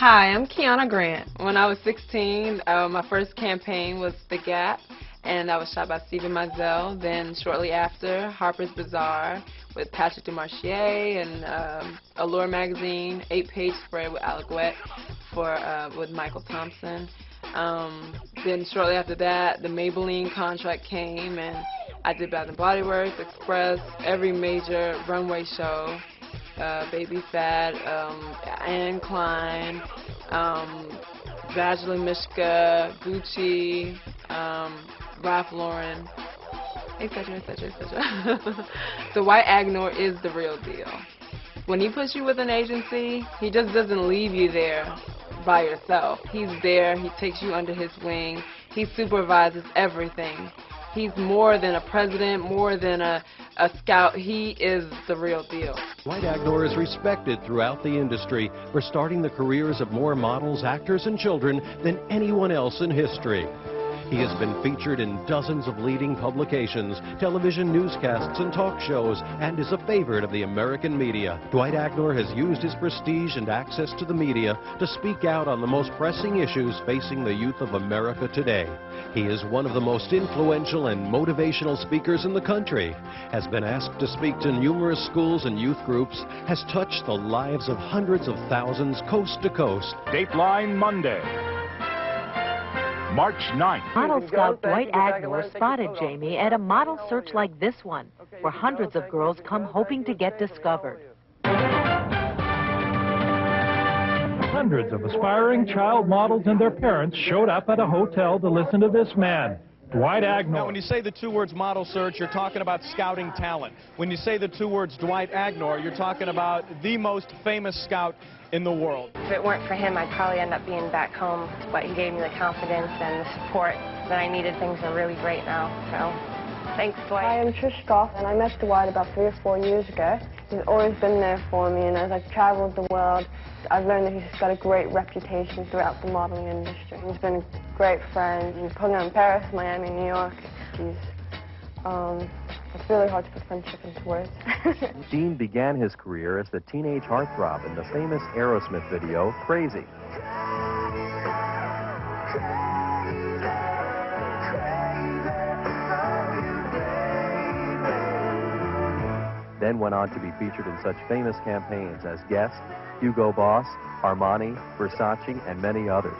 Hi, I'm Kiana Grant. When I was 16, my first campaign was The Gap, and I was shot by Stephen Mizell. Then shortly after, Harper's Bazaar with Patrick Demarchier and Allure magazine, 8-page spread with Alouette with Michael Thompson. Then shortly after that, the Maybelline contract came, and I did Bath & Body Works, Express, every major runway show. Baby Fat, Anne Klein, Vageline Mishka, Gucci, Ralph Lauren, etc., etc., etc. Dwight Agnor is the real deal. When he puts you with an agency, he just doesn't leave you there by yourself. He's there, he takes you under his wing, he supervises everything. He's more than a president, more than a scout. He is the real deal. Dwight Agnor is respected throughout the industry for starting the careers of more models, actors, and children than anyone else in history. He has been featured in dozens of leading publications, television newscasts, and talk shows, and is a favorite of the American media. Dwight Agnor has used his prestige and access to the media to speak out on the most pressing issues facing the youth of America today. He is one of the most influential and motivational speakers in the country, has been asked to speak to numerous schools and youth groups, has touched the lives of hundreds of thousands coast to coast. Dateline Monday, March 9th. Model scout Dwight Agnor spotted Jamie at a model search like this one, where hundreds of girls come hoping to get discovered. Hundreds of aspiring child models and their parents showed up at a hotel to listen to this man, Dwight Agnor. Now, when you say the two words model search, you're talking about scouting talent. When you say the two words Dwight Agnor, you're talking about the most famous scout in the world. If it weren't for him, I'd probably end up being back home, but he gave me the confidence and the support that I needed. Things are really great now, so thanks, Dwight. Hi, I'm Trish Goff, and I met Dwight about 3 or 4 years ago. He's always been there for me, and as I've traveled the world, I've learned that he's got a great reputation throughout the modeling industry. He's been a great friend. He's hung out in Paris, Miami, New York. It's really hard to put friendship into words. Dean began his career as the teenage heartthrob in the famous Aerosmith video, Crazy. Then went on to be featured in such famous campaigns as Guess, Hugo Boss, Armani, Versace, and many others.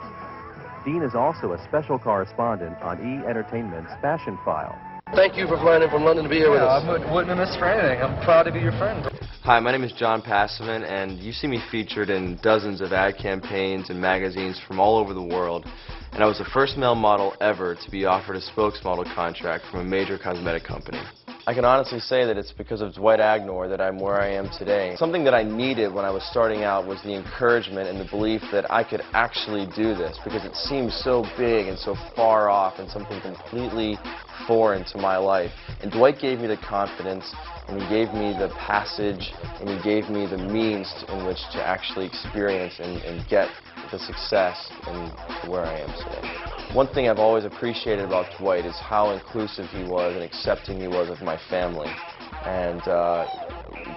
Dean is also a special correspondent on E! Entertainment's Fashion File. Thank you for flying in from London to be here with us. I wouldn't miss for anything. I'm proud to be your friend. Hi, my name is John Passman, and you see me featured in dozens of ad campaigns and magazines from all over the world. And I was the first male model ever to be offered a spokesmodel contract from a major cosmetic company. I can honestly say that it's because of Dwight Agnor that I'm where I am today. Something that I needed when I was starting out was the encouragement and the belief that I could actually do this, because it seemed so big and so far off and something completely foreign to my life. And Dwight gave me the confidence, and he gave me the passage, and he gave me the means in which to actually experience and get the success and where I am today. One thing I've always appreciated about Dwight is how inclusive he was and accepting he was of my family. And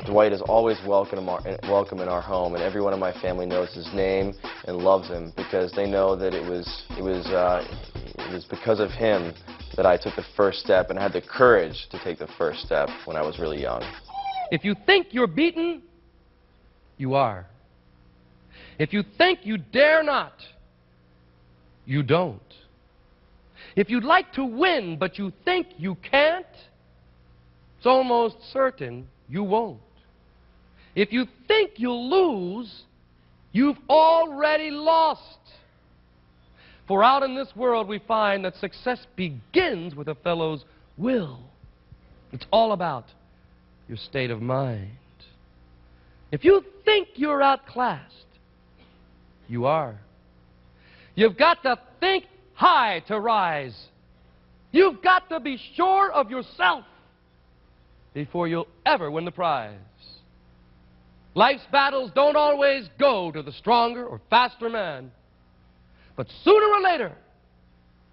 Dwight is always welcome in our home, and everyone in my family knows his name and loves him because they know that it was because of him that I took the first step and had the courage to take the first step when I was really young. If you think you're beaten, you are. If you think you dare not, you don't. If you'd like to win but you think you can't, it's almost certain you won't. If you think you'll lose, you've already lost. For out in this world we find that success begins with a fellow's will. It's all about your state of mind. If you think you're outclassed, you are. You've got to think high to rise. You've got to be sure of yourself before you'll ever win the prize. Life's battles don't always go to the stronger or faster man. But sooner or later,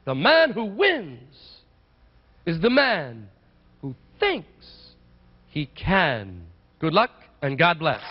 the man who wins is the man who thinks he can. Good luck and God bless.